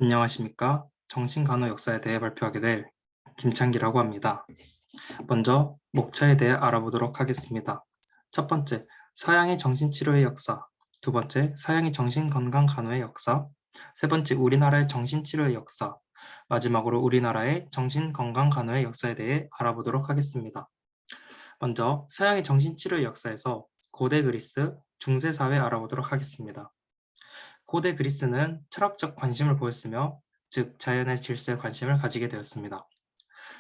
안녕하십니까? 정신간호 역사에 대해 발표하게 될 김창기라고 합니다. 먼저 목차에 대해 알아보도록 하겠습니다. 첫 번째, 서양의 정신치료의 역사. 두 번째, 서양의 정신건강간호의 역사. 세 번째, 우리나라의 정신치료의 역사. 마지막으로 우리나라의 정신건강간호의 역사에 대해 알아보도록 하겠습니다. 먼저 서양의 정신치료의 역사에서 고대 그리스, 중세사회 알아보도록 하겠습니다. 고대 그리스는 철학적 관심을 보였으며 즉 자연의 질서에 관심을 가지게 되었습니다.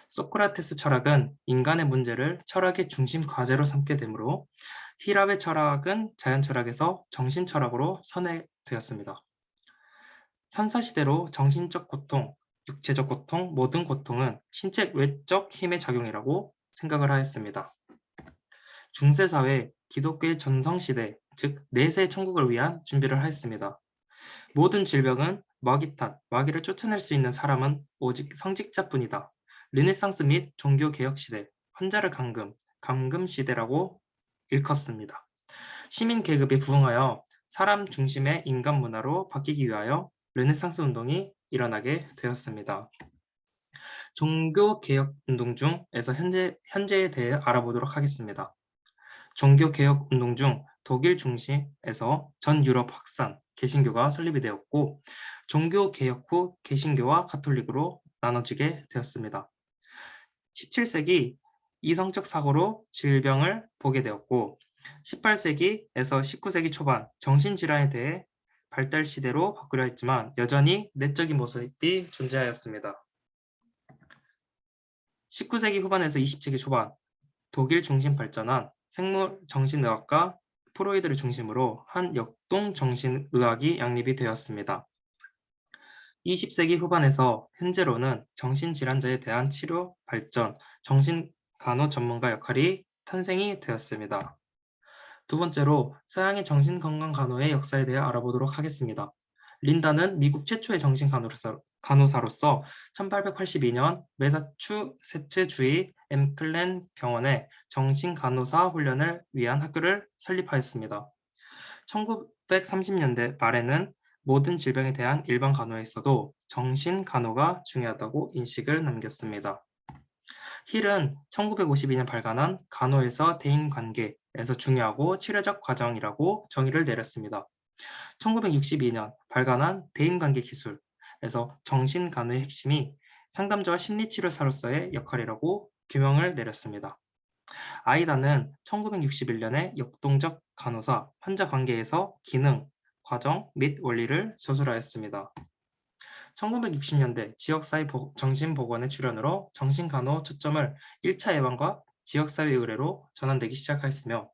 소크라테스 철학은 인간의 문제를 철학의 중심 과제로 삼게 되므로 히랍의 철학은 자연 철학에서 정신 철학으로 선회되었습니다. 선사시대로 정신적 고통, 육체적 고통, 모든 고통은 신체 외적 힘의 작용이라고 생각을 하였습니다. 중세사회 기독교의 전성시대, 즉 내세 천국을 위한 준비를 하였습니다. 모든 질병은 마귀 탓, 마귀를 쫓아낼 수 있는 사람은 오직 성직자뿐이다. 르네상스 및 종교개혁 시대, 환자를 감금 시대라고 일컫습니다. 시민 계급이 부흥하여 사람 중심의 인간 문화로 바뀌기 위하여 르네상스 운동이 일어나게 되었습니다. 종교개혁 운동 중에서 현재에 대해 알아보도록 하겠습니다. 종교개혁 운동 중 독일 중심에서 전 유럽 확산, 개신교가 설립이 되었고 종교개혁 후 개신교와 가톨릭으로 나눠지게 되었습니다. 17세기 이성적 사고로 질병을 보게 되었고 18세기에서 19세기 초반 정신질환에 대해 발달 시대로 바꾸려 했지만 여전히 내적인 모습이 존재하였습니다. 19세기 후반에서 20세기 초반 독일 중심 발전한 생물정신의학과 프로이드를 중심으로 한 역동 정신의학이 양립이 되었습니다. 20세기 후반에서 현재로는 정신질환자에 대한 치료 발전, 정신간호 전문가 역할이 탄생이 되었습니다. 두 번째로 서양의 정신건강간호의 역사에 대해 알아보도록 하겠습니다. 린다는 미국 최초의 정신간호사로서 1882년 매사추세츠주의 엠클렌 병원에 정신간호사 훈련을 위한 학교를 설립하였습니다. 1930년대 말에는 모든 질병에 대한 일반 간호에 있어도 정신간호가 중요하다고 인식을 남겼습니다. 힐은 1952년 발간한 간호에서 대인관계에서 중요하고 치료적 과정이라고 정의를 내렸습니다. 1962년 발간한 대인관계 기술에서 정신간호의 핵심이 상담자와 심리치료사로서의 역할이라고 규명을 내렸습니다. 아이다는 1961년에 역동적 간호사, 환자 관계에서 기능, 과정 및 원리를 저술하였습니다. 1960년대 지역사회 정신보건의 출현으로 정신간호 초점을 1차 예방과 지역사회 의뢰로 전환되기 시작하였으며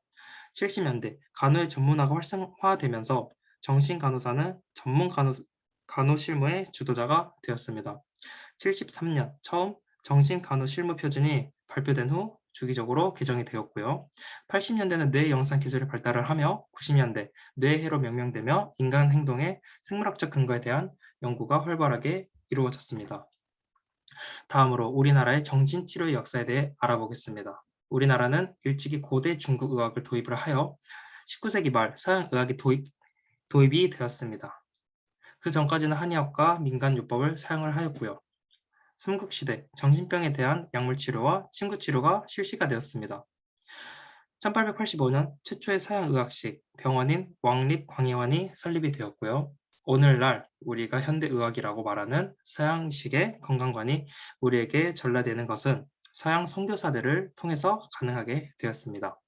70년대 간호의 전문화가 활성화되면서 정신간호사는 전문 간호 실무의 주도자가 되었습니다. 73년 처음 정신간호 실무 표준이 발표된 후 주기적으로 개정이 되었고요. 80년대는 뇌 영상 기술이 발달을 하며 90년대 뇌해로 명명되며 인간 행동의 생물학적 근거에 대한 연구가 활발하게 이루어졌습니다. 다음으로 우리나라의 정신치료의 역사에 대해 알아보겠습니다. 우리나라는 일찍이 고대 중국 의학을 도입을 하여 19세기 말 서양 의학이 도입이 되었습니다. 그 전까지는 한의학과 민간요법을 사용을 하였고요. 삼국시대 정신병에 대한 약물치료와 침구치료가 실시가 되었습니다. 1885년 최초의 서양의학식 병원인 왕립광해원이 설립이 되었고요. 오늘날 우리가 현대의학이라고 말하는 서양식의 건강관이 우리에게 전달되는 것은 서양 선교사들을 통해서 가능하게 되었습니다.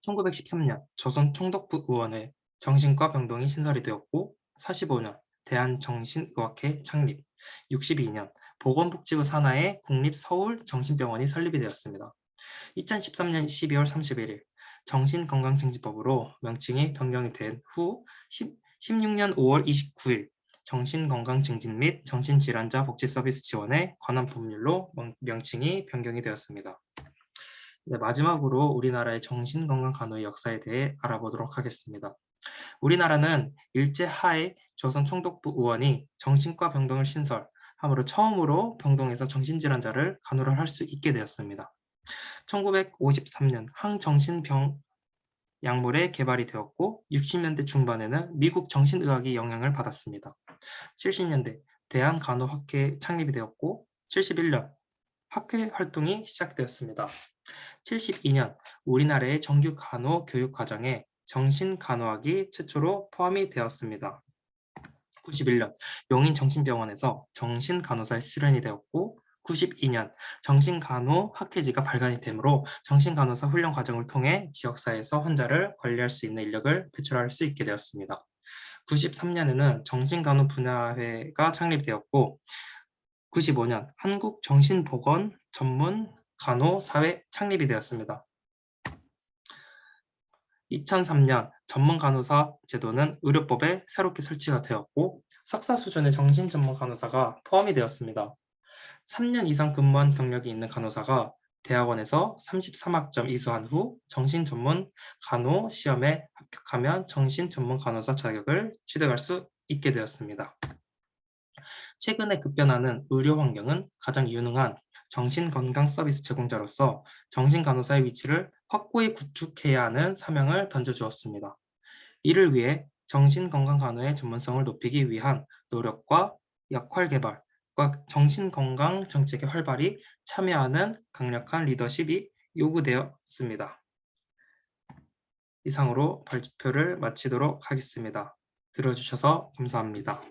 1913년 조선 총독부 의원회 정신과 병동이 신설이 되었고 45년 대한정신의학회 창립, 62년 보건복지부 산하에 국립서울정신병원이 설립이 되었습니다. 2013년 12월 31일 정신건강증진법으로 명칭이 변경이 된 후 16년 5월 29일 정신건강증진 및 정신질환자 복지서비스 지원에 관한 법률로 명칭이 변경이 되었습니다. 네, 마지막으로 우리나라의 정신건강간호의 역사에 대해 알아보도록 하겠습니다. 우리나라는 일제 하에 조선 총독부 의원이 정신과 병동을 신설함으로 처음으로 병동에서 정신질환자를 간호를 할 수 있게 되었습니다. 1953년 항정신병 약물의 개발이 되었고 60년대 중반에는 미국 정신의학이 영향을 받았습니다. 70년대 대한간호학회 창립이 되었고 71년 학회 활동이 시작되었습니다. 72년 우리나라의 정규 간호 교육 과정에 정신간호학이 최초로 포함이 되었습니다. 91년 용인정신병원에서 정신간호사의 수련이 되었고 92년 정신간호학회지가 발간이 되므로 정신간호사 훈련 과정을 통해 지역사회에서 환자를 관리할 수 있는 인력을 배출할 수 있게 되었습니다. 93년에는 정신간호 분야회가 창립되었고 95년 한국정신보건 전문 간호사회 창립이 되었습니다. 2003년 전문간호사 제도는 의료법에 새롭게 설치가 되었고 석사 수준의 정신전문간호사가 포함이 되었습니다. 3년 이상 근무한 경력이 있는 간호사가 대학원에서 33학점 이수한 후 정신전문 간호 시험에 합격하면 정신전문간호사 자격을 취득할 수 있게 되었습니다. 최근에 급변하는 의료 환경은 가장 유능한 정신건강 서비스 제공자로서 정신간호사의 위치를 확고히 구축해야 하는 사명을 던져주었습니다. 이를 위해 정신건강간호의 전문성을 높이기 위한 노력과 역할 개발과 정신건강 정책에 활발히 참여하는 강력한 리더십이 요구되었습니다. 이상으로 발표를 마치도록 하겠습니다. 들어주셔서 감사합니다.